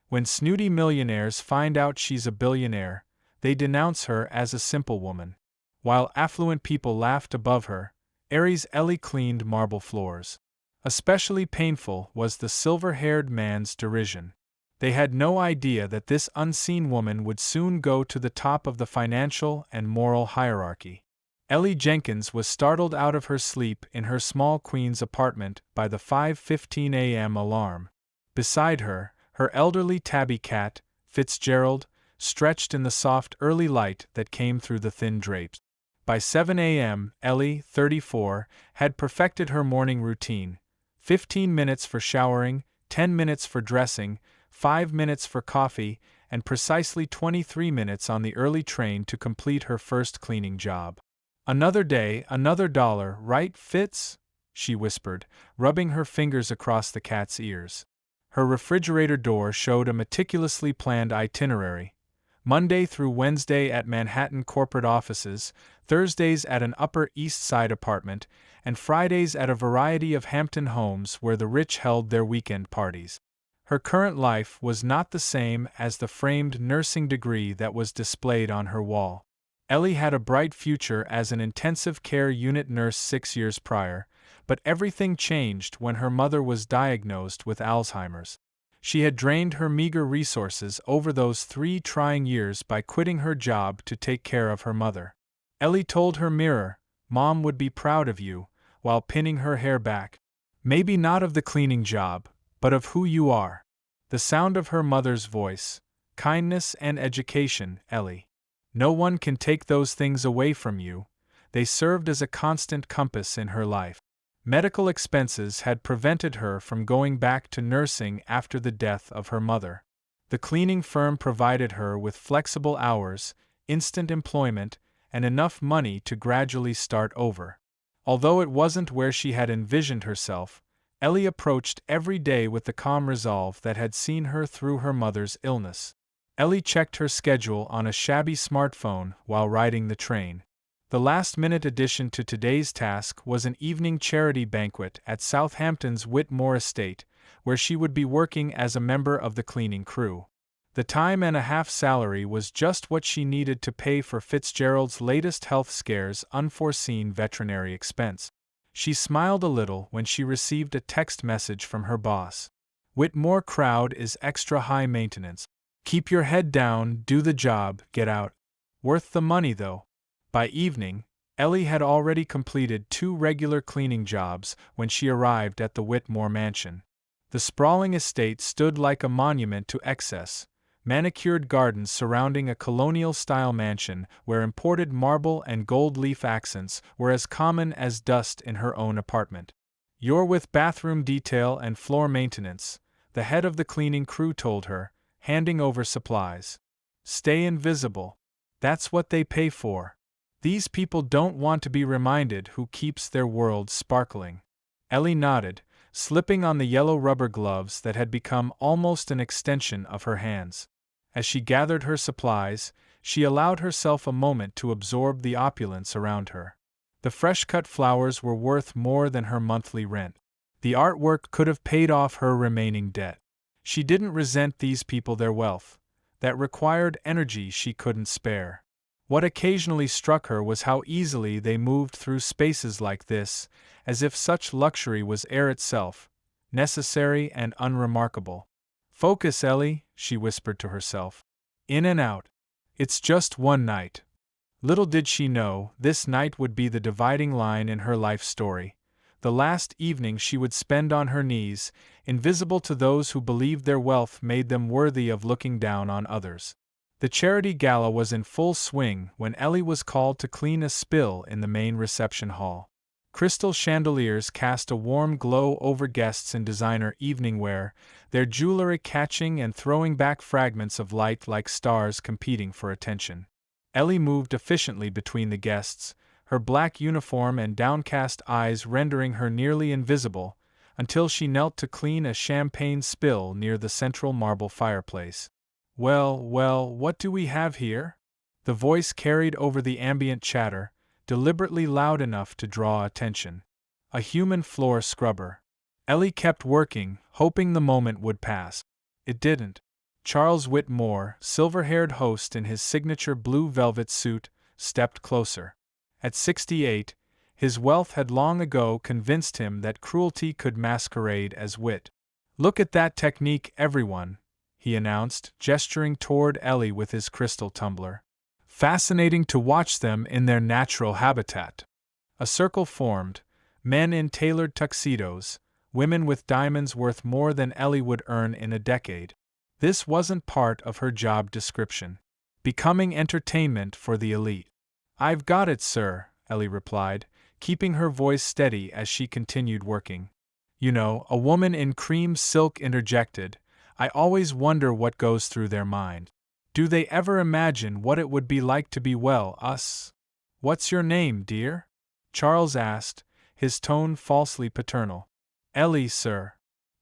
When snooty millionaires find out she's a billionaire, they denounce her as a simple woman. While affluent people laughed above her, Aries Ellie cleaned marble floors. Especially painful was the silver-haired man's derision. They had no idea that this unseen woman would soon go to the top of the financial and moral hierarchy. Ellie Jenkins was startled out of her sleep in her small Queens apartment by the 5:15 a.m. alarm. Beside her, her elderly tabby cat, Fitzgerald, stretched in the soft early light that came through the thin drapes. By 7 a.m., Ellie, 34, had perfected her morning routine: 15 minutes for showering, 10 minutes for dressing, 5 minutes for coffee, and precisely 23 minutes on the early train to complete her first cleaning job. "Another day, another dollar, right, Fitz?" she whispered, rubbing her fingers across the cat's ears. Her refrigerator door showed a meticulously planned itinerary: Monday through Wednesday at Manhattan corporate offices, Thursdays at an Upper East Side apartment, and Fridays at a variety of Hampton homes where the rich held their weekend parties. Her current life was not the same as the framed nursing degree that was displayed on her wall. Ellie had a bright future as an intensive care unit nurse 6 years prior, but everything changed when her mother was diagnosed with Alzheimer's. She had drained her meager resources over those 3 trying years by quitting her job to take care of her mother. Ellie told her mirror, "Mom would be proud of you," while pinning her hair back. "Maybe not of the cleaning job, but of who you are." The sound of her mother's voice: "Kindness and education, Ellie. No one can take those things away from you," they served as a constant compass in her life. Medical expenses had prevented her from going back to nursing after the death of her mother. The cleaning firm provided her with flexible hours, instant employment, and enough money to gradually start over. Although it wasn't where she had envisioned herself, Ellie approached every day with the calm resolve that had seen her through her mother's illness. Ellie checked her schedule on a shabby smartphone while riding the train. The last-minute addition to today's task was an evening charity banquet at Southampton's Whitmore estate, where she would be working as a member of the cleaning crew. The time-and-a-half salary was just what she needed to pay for Fitzgerald's latest health scare's unforeseen veterinary expense. She smiled a little when she received a text message from her boss: "Whitmore crowd is extra high maintenance. Keep your head down, do the job, get out. Worth the money, though." By evening, Ellie had already completed 2 regular cleaning jobs when she arrived at the Whitmore mansion. The sprawling estate stood like a monument to excess: manicured gardens surrounding a colonial-style mansion where imported marble and gold leaf accents were as common as dust in her own apartment. "You're with bathroom detail and floor maintenance," the head of the cleaning crew told her, handing over supplies. "Stay invisible. That's what they pay for. These people don't want to be reminded who keeps their world sparkling." Ellie nodded, slipping on the yellow rubber gloves that had become almost an extension of her hands. As she gathered her supplies, she allowed herself a moment to absorb the opulence around her. The fresh-cut flowers were worth more than her monthly rent. The artwork could have paid off her remaining debt. She didn't resent these people their wealth. That required energy she couldn't spare. What occasionally struck her was how easily they moved through spaces like this, as if such luxury was air itself, necessary and unremarkable. "Focus, Ellie," she whispered to herself. "In and out. It's just one night." Little did she know, this night would be the dividing line in her life story, the last evening she would spend on her knees, invisible to those who believed their wealth made them worthy of looking down on others. The charity gala was in full swing when Ellie was called to clean a spill in the main reception hall. Crystal chandeliers cast a warm glow over guests in designer evening wear, their jewelry catching and throwing back fragments of light like stars competing for attention. Ellie moved efficiently between the guests, her black uniform and downcast eyes rendering her nearly invisible, until she knelt to clean a champagne spill near the central marble fireplace. "Well, well, what do we have here?" The voice carried over the ambient chatter, deliberately loud enough to draw attention. "A human floor scrubber." Ellie kept working, hoping the moment would pass. It didn't. Charles Whitmore, silver-haired host in his signature blue velvet suit, stepped closer. At 68, his wealth had long ago convinced him that cruelty could masquerade as wit. "Look at that technique, everyone," he announced, gesturing toward Ellie with his crystal tumbler. "Fascinating to watch them in their natural habitat." A circle formed, men in tailored tuxedos, women with diamonds worth more than Ellie would earn in a decade. This wasn't part of her job description. Becoming entertainment for the elite. "I've got it, sir," Ellie replied, keeping her voice steady as she continued working. "You know," a woman in cream silk interjected, "I always wonder what goes through their mind. Do they ever imagine what it would be like to be us?" "What's your name, dear?" Charles asked, his tone falsely paternal. "Ellie, sir."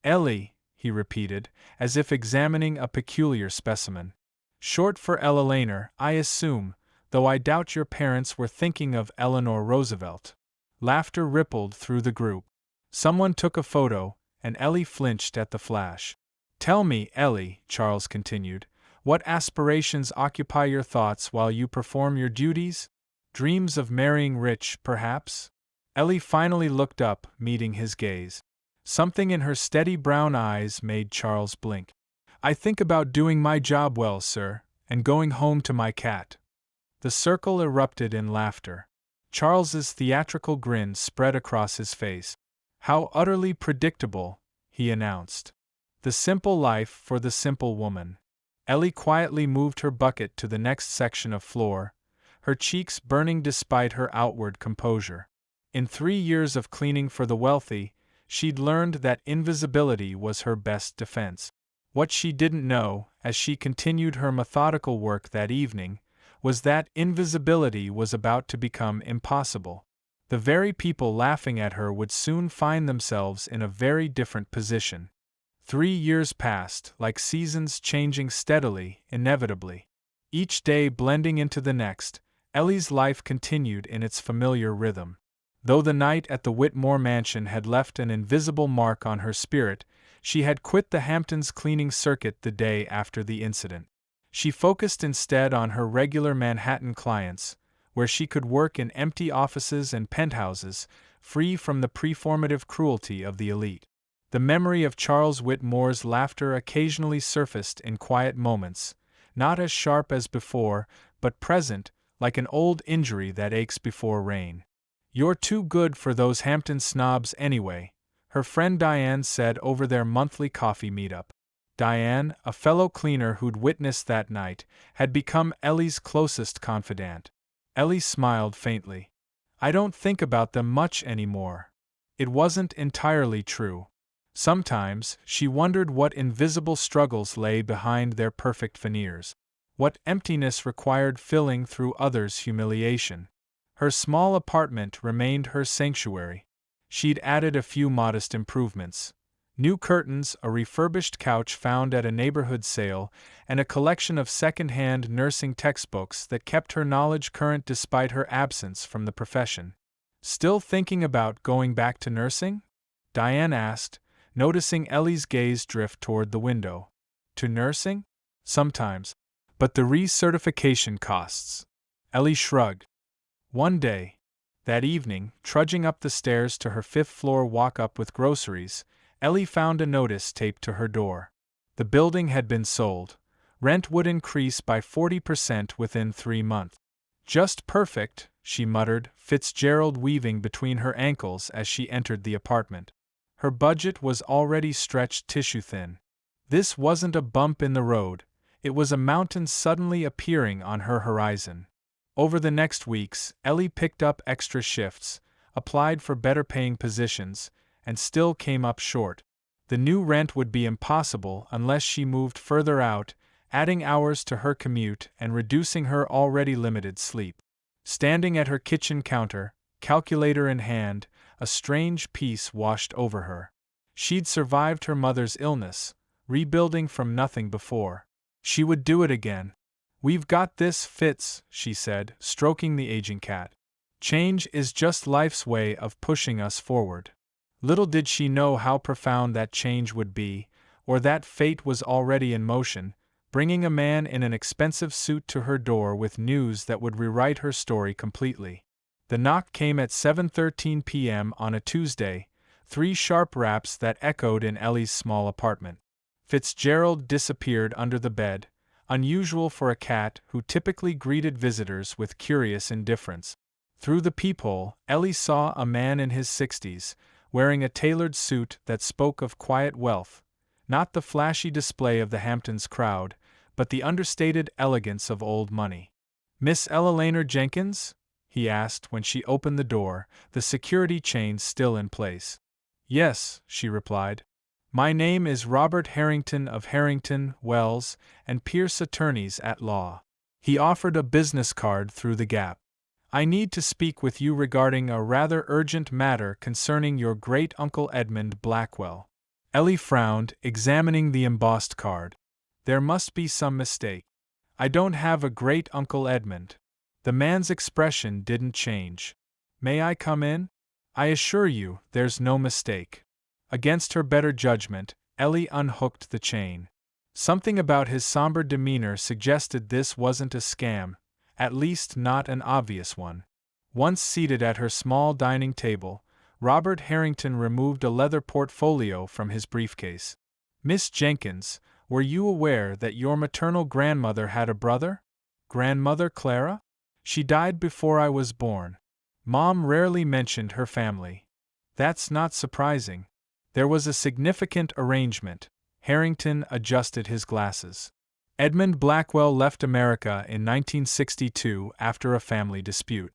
"Ellie," he repeated, as if examining a peculiar specimen. "Short for Ella Laner, I assume, though I doubt your parents were thinking of Eleanor Roosevelt." Laughter rippled through the group. Someone took a photo, and Ellie flinched at the flash. "Tell me, Ellie," Charles continued, "what aspirations occupy your thoughts while you perform your duties? Dreams of marrying rich, perhaps?" Ellie finally looked up, meeting his gaze. Something in her steady brown eyes made Charles blink. "I think about doing my job well, sir, and going home to my cat." The circle erupted in laughter. Charles's theatrical grin spread across his face. "How utterly predictable," he announced. "The simple life for the simple woman." Ellie quietly moved her bucket to the next section of floor, her cheeks burning despite her outward composure. In 3 years of cleaning for the wealthy, she'd learned that invisibility was her best defense. What she didn't know, as she continued her methodical work that evening, was that invisibility was about to become impossible. The very people laughing at her would soon find themselves in a very different position. 3 years passed, like seasons changing steadily, inevitably. Each day blending into the next, Ellie's life continued in its familiar rhythm. Though the night at the Whitmore mansion had left an invisible mark on her spirit, she had quit the Hamptons cleaning circuit the day after the incident. She focused instead on her regular Manhattan clients, where she could work in empty offices and penthouses, free from the preformative cruelty of the elite. The memory of Charles Whitmore's laughter occasionally surfaced in quiet moments, not as sharp as before, but present, like an old injury that aches before rain. "You're too good for those Hampton snobs anyway," her friend Diane said over their monthly coffee meetup. Diane, a fellow cleaner who'd witnessed that night, had become Ellie's closest confidant. Ellie smiled faintly. "I don't think about them much anymore." It wasn't entirely true. Sometimes, she wondered what invisible struggles lay behind their perfect veneers. What emptiness required filling through others' humiliation. Her small apartment remained her sanctuary. She'd added a few modest improvements. New curtains, a refurbished couch found at a neighborhood sale, and a collection of second-hand nursing textbooks that kept her knowledge current despite her absence from the profession. "Still thinking about going back to nursing?" Diane asked, noticing Ellie's gaze drift toward the window. "To nursing? Sometimes. But the recertification costs." Ellie shrugged. One day, that evening, trudging up the stairs to her 5th-floor walk-up with groceries, Ellie found a notice taped to her door. The building had been sold. Rent would increase by 40% within 3 months. "Just perfect," she muttered, Fitzgerald weaving between her ankles as she entered the apartment. Her budget was already stretched tissue-thin. This wasn't a bump in the road, it was a mountain suddenly appearing on her horizon. Over the next weeks, Ellie picked up extra shifts, applied for better-paying positions, and still came up short. The new rent would be impossible unless she moved further out, adding hours to her commute and reducing her already limited sleep. Standing at her kitchen counter, calculator in hand, a strange peace washed over her. She'd survived her mother's illness, rebuilding from nothing before. She would do it again. "We've got this, Fitz," she said, stroking the aging cat. "Change is just life's way of pushing us forward." Little did she know how profound that change would be, or that fate was already in motion, bringing a man in an expensive suit to her door with news that would rewrite her story completely. The knock came at 7:13 p.m. on a Tuesday, 3 sharp raps that echoed in Ellie's small apartment. Fitzgerald disappeared under the bed, unusual for a cat who typically greeted visitors with curious indifference. Through the peephole, Ellie saw a man in his 60s, wearing a tailored suit that spoke of quiet wealth, not the flashy display of the Hamptons crowd, but the understated elegance of old money. "Miss Eleanor Jenkins?" he asked when she opened the door, the security chain still in place. "Yes," she replied. "My name is Robert Harrington of Harrington, Wells, and Pierce Attorneys at Law." He offered a business card through the gap. "I need to speak with you regarding a rather urgent matter concerning your great-uncle Edmund Blackwell." Ellie frowned, examining the embossed card. "There must be some mistake. I don't have a great-uncle Edmund." The man's expression didn't change. "May I come in?" "I assure you, there's no mistake." Against her better judgment, Ellie unhooked the chain. Something about his somber demeanor suggested this wasn't a scam, at least not an obvious one. Once seated at her small dining table, Robert Harrington removed a leather portfolio from his briefcase. "Miss Jenkins, were you aware that your maternal grandmother had a brother? Grandmother Clara? She died before I was born. Mom rarely mentioned her family." "That's not surprising. There was a significant arrangement." Harrington adjusted his glasses. "Edmund Blackwell left America in 1962 after a family dispute.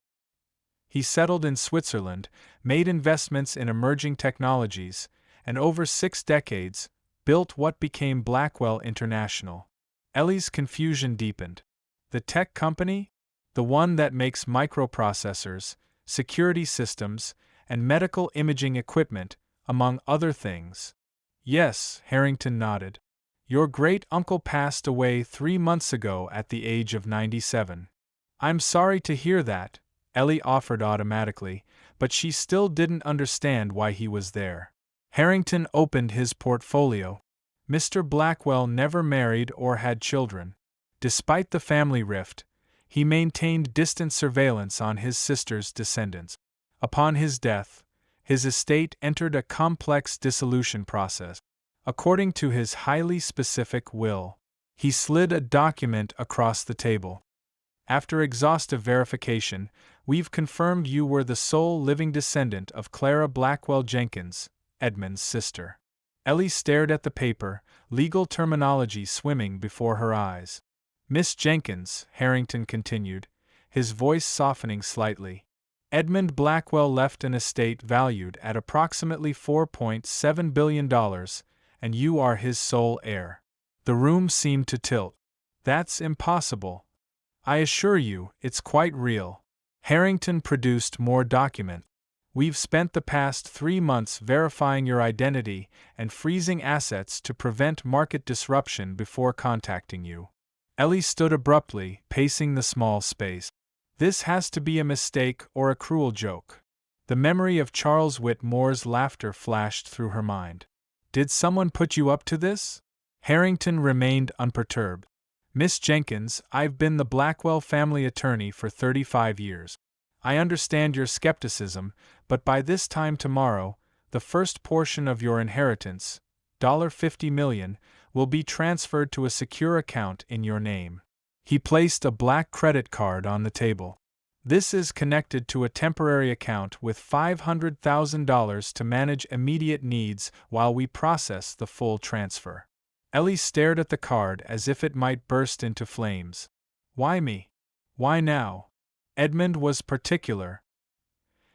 He settled in Switzerland, made investments in emerging technologies, and over 6 decades, built what became Blackwell International." Ellie's confusion deepened. "The tech company? The one that makes microprocessors, security systems, and medical imaging equipment, among other things?" "Yes," Harrington nodded. "Your great-uncle passed away 3 months ago at the age of 97. "I'm sorry to hear that," Ellie offered automatically, but she still didn't understand why he was there. Harrington opened his portfolio. "Mr. Blackwell never married or had children. Despite the family rift, he maintained distant surveillance on his sister's descendants. Upon his death, his estate entered a complex dissolution process. According to his highly specific will." He slid a document across the table. "After exhaustive verification, we've confirmed you were the sole living descendant of Clara Blackwell Jenkins, Edmund's sister." Ellie stared at the paper, legal terminology swimming before her eyes. "Miss Jenkins," Harrington continued, his voice softening slightly, "Edmund Blackwell left an estate valued at approximately $4.7 billion, and you are his sole heir." The room seemed to tilt. "That's impossible. I assure you, it's quite real." Harrington produced more document. "We've spent the past 3 months verifying your identity and freezing assets to prevent market disruption before contacting you." Ellie stood abruptly, pacing the small space. "This has to be a mistake or a cruel joke." The memory of Charles Whitmore's laughter flashed through her mind. "Did someone put you up to this?" Harrington remained unperturbed. "Miss Jenkins, I've been the Blackwell family attorney for 35 years. I understand your skepticism, but by this time tomorrow, the first portion of your inheritance, $50 million, will be transferred to a secure account in your name." He placed a black credit card on the table. "This is connected to a temporary account with $500,000 to manage immediate needs while we process the full transfer." Ellie stared at the card as if it might burst into flames. "Why me? Why now?" Edmund was particular.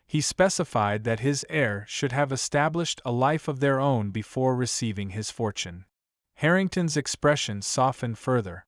He specified that his heir should have established a life of their own before receiving his fortune. Harrington's expression softened further.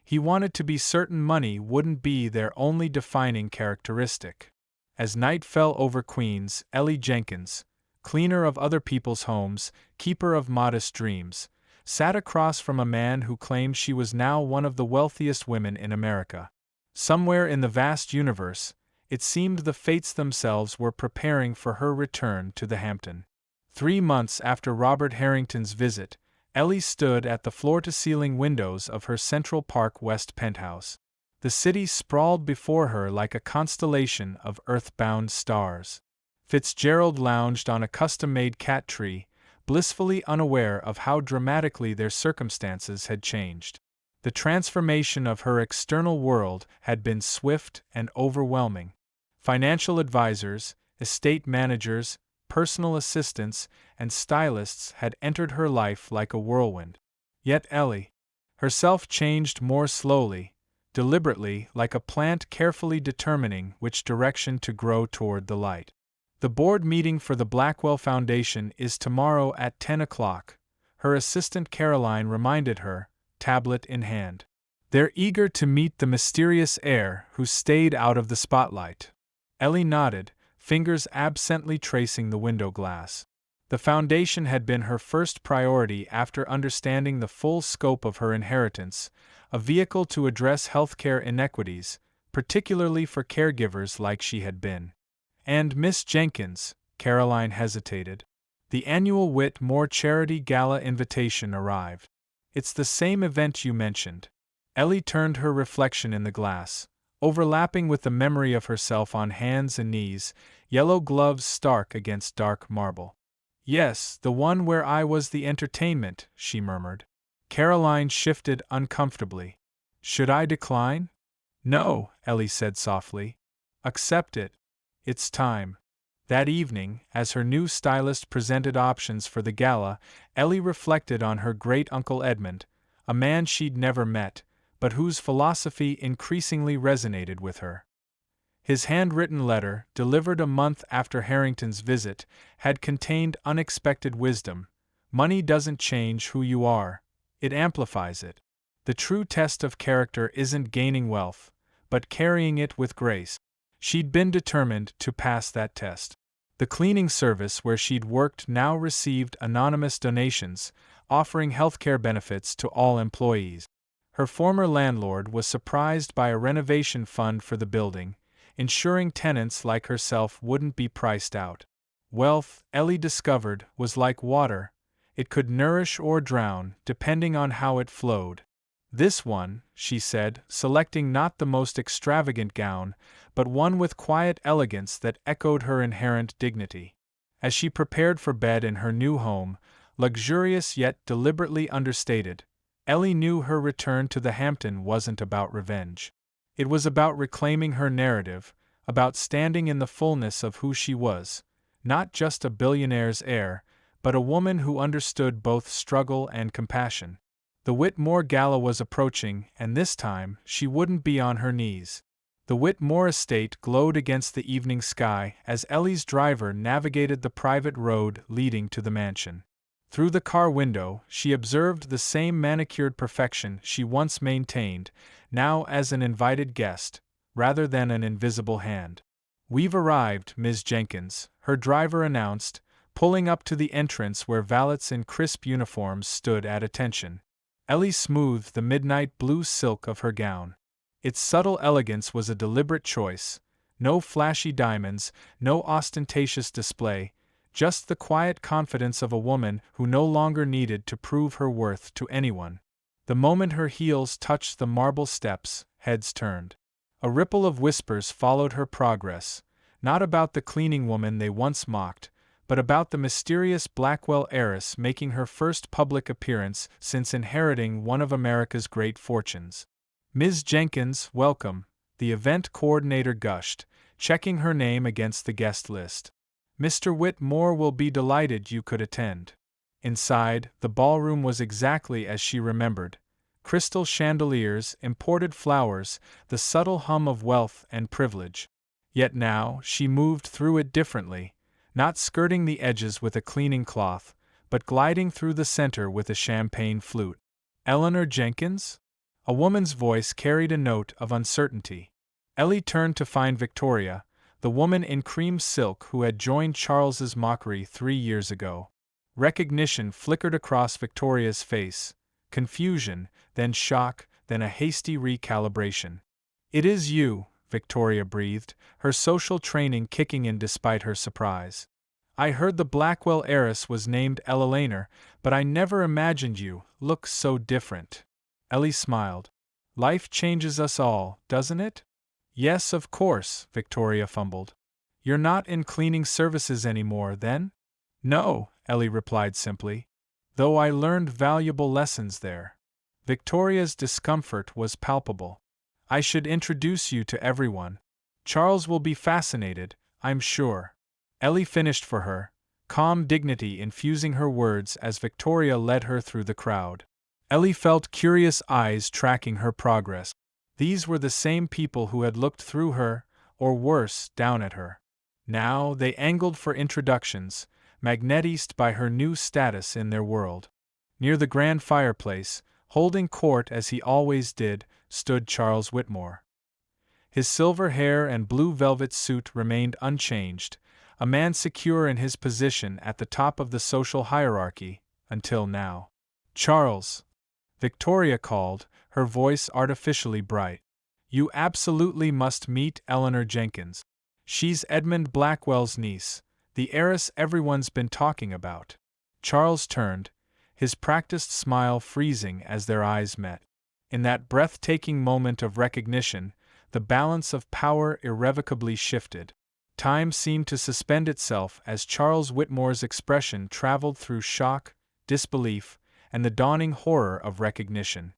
He wanted to be certain money wouldn't be their only defining characteristic. As night fell over Queens, Ellie Jenkins, cleaner of other people's homes, keeper of modest dreams, sat across from a man who claimed she was now one of the wealthiest women in America. Somewhere in the vast universe, it seemed the fates themselves were preparing for her return to the Hampton. 3 months after Robert Harrington's visit, Ellie stood at the floor-to-ceiling windows of her Central Park West penthouse. The city sprawled before her like a constellation of earthbound stars. Fitzgerald lounged on a custom-made cat tree, blissfully unaware of how dramatically their circumstances had changed. The transformation of her external world had been swift and overwhelming. Financial advisors, estate managers, personal assistants, and stylists had entered her life like a whirlwind. Yet Ellie herself changed more slowly, deliberately, like a plant carefully determining which direction to grow toward the light. The board meeting for the Blackwell Foundation is tomorrow at 10 o'clock, her assistant Caroline reminded her, tablet in hand. They're eager to meet the mysterious heir who stayed out of the spotlight. Ellie nodded, fingers absently tracing the window glass. The foundation had been her first priority after understanding the full scope of her inheritance, a vehicle to address healthcare inequities, particularly for caregivers like she had been. And Miss Jenkins, Caroline hesitated. The annual Whitmore Charity Gala invitation arrived. It's the same event you mentioned. Ellie turned her reflection in the glass, overlapping with the memory of herself on hands and knees, yellow gloves stark against dark marble. Yes, the one where I was the entertainment, she murmured. Caroline shifted uncomfortably. Should I decline? No, Ellie said softly. Accept it. It's time. That evening, as her new stylist presented options for the gala, Ellie reflected on her great-uncle Edmund, a man she'd never met, but whose philosophy increasingly resonated with her. His handwritten letter, delivered a month after Harrington's visit, had contained unexpected wisdom. Money doesn't change who you are, it amplifies it. The true test of character isn't gaining wealth, but carrying it with grace. She'd been determined to pass that test. The cleaning service where she'd worked now received anonymous donations, offering healthcare benefits to all employees. Her former landlord was surprised by a renovation fund for the building, ensuring tenants like herself wouldn't be priced out. Wealth, Ellie discovered, was like water. It could nourish or drown, depending on how it flowed. This one, she said, selecting not the most extravagant gown, but one with quiet elegance that echoed her inherent dignity. As she prepared for bed in her new home, luxurious yet deliberately understated, Ellie knew her return to the Hampton wasn't about revenge. It was about reclaiming her narrative, about standing in the fullness of who she was, not just a billionaire's heir, but a woman who understood both struggle and compassion. The Whitmore Gala was approaching, and this time, she wouldn't be on her knees. The Whitmore estate glowed against the evening sky as Ellie's driver navigated the private road leading to the mansion. Through the car window, she observed the same manicured perfection she once maintained, now as an invited guest, rather than an invisible hand. We've arrived, Ms. Jenkins, her driver announced, pulling up to the entrance where valets in crisp uniforms stood at attention. Ellie smoothed the midnight blue silk of her gown. Its subtle elegance was a deliberate choice. No flashy diamonds, no ostentatious display, just the quiet confidence of a woman who no longer needed to prove her worth to anyone. The moment her heels touched the marble steps, heads turned. A ripple of whispers followed her progress, not about the cleaning woman they once mocked, but about the mysterious Blackwell heiress making her first public appearance since inheriting one of America's great fortunes. Ms. Jenkins, welcome, the event coordinator gushed, checking her name against the guest list. Mr. Whitmore will be delighted you could attend. Inside, the ballroom was exactly as she remembered. Crystal chandeliers, imported flowers, the subtle hum of wealth and privilege. Yet now, she moved through it differently, not skirting the edges with a cleaning cloth, but gliding through the center with a champagne flute. Eleanor Jenkins? A woman's voice carried a note of uncertainty. Ellie turned to find Victoria, the woman in cream silk who had joined Charles's mockery 3 years ago. Recognition flickered across Victoria's face, confusion, then shock, then a hasty recalibration. It is you, Victoria breathed, her social training kicking in despite her surprise. I heard the Blackwell heiress was named Ella, but I never imagined you look so different. Ellie smiled. Life changes us all, doesn't it? Yes, of course, Victoria fumbled. You're not in cleaning services anymore, then? No, Ellie replied simply. Though I learned valuable lessons there. Victoria's discomfort was palpable. I should introduce you to everyone. Charles will be fascinated, I'm sure. Ellie finished for her, calm dignity infusing her words as Victoria led her through the crowd. Ellie felt curious eyes tracking her progress. These were the same people who had looked through her, or worse, down at her. Now they angled for introductions, magnetized by her new status in their world. Near the grand fireplace, holding court as he always did, stood Charles Whitmore. His silver hair and blue velvet suit remained unchanged, a man secure in his position at the top of the social hierarchy, until now. Charles! Victoria called, her voice artificially bright. You absolutely must meet Eleanor Jenkins. She's Edmund Blackwell's niece, the heiress everyone's been talking about. Charles turned, his practiced smile freezing as their eyes met. In that breathtaking moment of recognition, the balance of power irrevocably shifted. Time seemed to suspend itself as Charles Whitmore's expression traveled through shock, disbelief, and the dawning horror of recognition.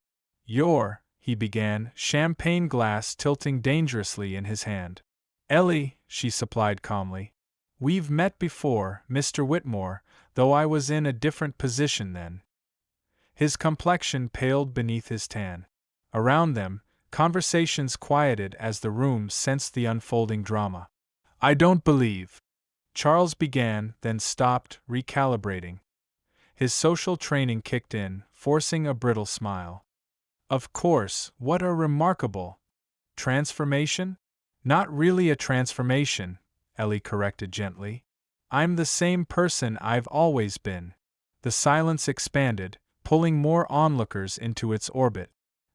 You're, he began, champagne glass tilting dangerously in his hand. Ellie, she supplied calmly. We've met before, Mr. Whitmore, though I was in a different position then. His complexion paled beneath his tan. Around them, conversations quieted as the room sensed the unfolding drama. I don't believe. Charles began, then stopped, recalibrating. His social training kicked in, forcing a brittle smile. Of course, what a remarkable transformation? Not really a transformation, Ellie corrected gently. I'm the same person I've always been. The silence expanded, pulling more onlookers into its orbit.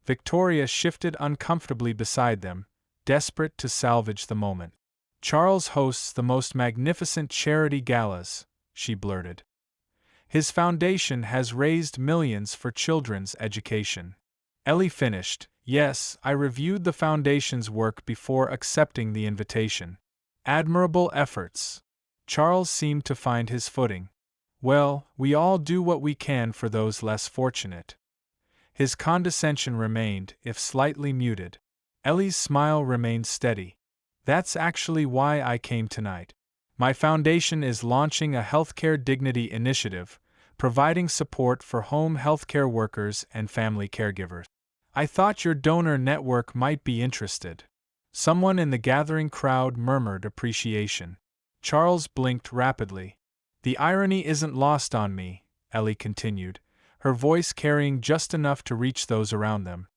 Victoria shifted uncomfortably beside them, desperate to salvage the moment. Charles hosts the most magnificent charity galas, she blurted. His foundation has raised millions for children's education. Ellie finished. Yes, I reviewed the foundation's work before accepting the invitation. Admirable efforts. Charles seemed to find his footing. Well, we all do what we can for those less fortunate. His condescension remained, if slightly muted. Ellie's smile remained steady. That's actually why I came tonight. My foundation is launching a healthcare dignity initiative, providing support for home healthcare workers and family caregivers. I thought your donor network might be interested. Someone in the gathering crowd murmured appreciation. Charles blinked rapidly. The irony isn't lost on me, Ellie continued, her voice carrying just enough to reach those around them.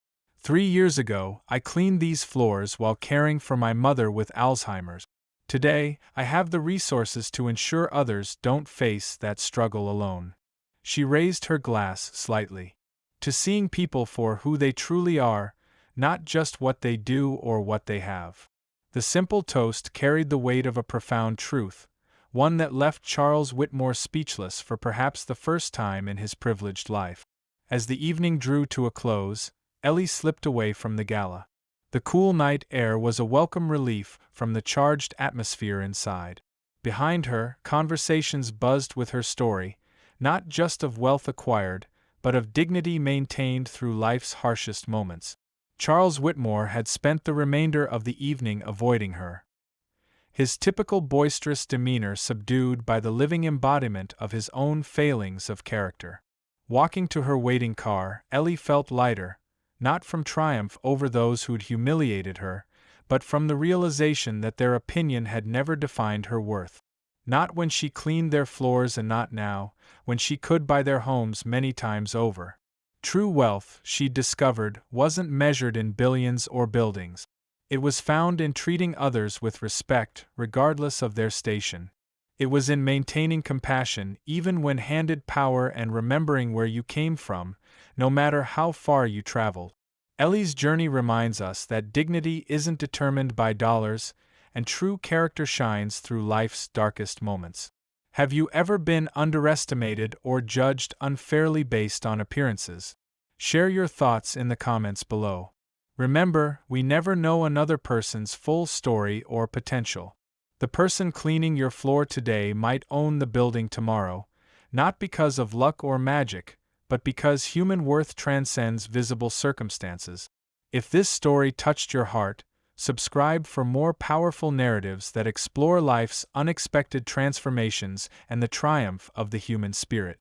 3 years ago, I cleaned these floors while caring for my mother with Alzheimer's. Today, I have the resources to ensure others don't face that struggle alone. She raised her glass slightly. To seeing people for who they truly are, not just what they do or what they have. The simple toast carried the weight of a profound truth, one that left Charles Whitmore speechless for perhaps the first time in his privileged life. As the evening drew to a close, Ellie slipped away from the gala. The cool night air was a welcome relief from the charged atmosphere inside. Behind her, conversations buzzed with her story, not just of wealth acquired, but of dignity maintained through life's harshest moments. Charles Whitmore had spent the remainder of the evening avoiding her. His typical boisterous demeanor subdued by the living embodiment of his own failings of character. Walking to her waiting car, Ellie felt lighter, not from triumph over those who'd humiliated her, but from the realization that their opinion had never defined her worth. Not when she cleaned their floors and not now, when she could buy their homes many times over. True wealth, she'd discovered, wasn't measured in billions or buildings. It was found in treating others with respect, regardless of their station. It was in maintaining compassion, even when handed power, and remembering where you came from, no matter how far you traveled. Ellie's journey reminds us that dignity isn't determined by dollars, and true character shines through life's darkest moments. Have you ever been underestimated or judged unfairly based on appearances? Share your thoughts in the comments below. Remember, we never know another person's full story or potential. The person cleaning your floor today might own the building tomorrow, not because of luck or magic, but because human worth transcends visible circumstances. If this story touched your heart, subscribe for more powerful narratives that explore life's unexpected transformations and the triumph of the human spirit.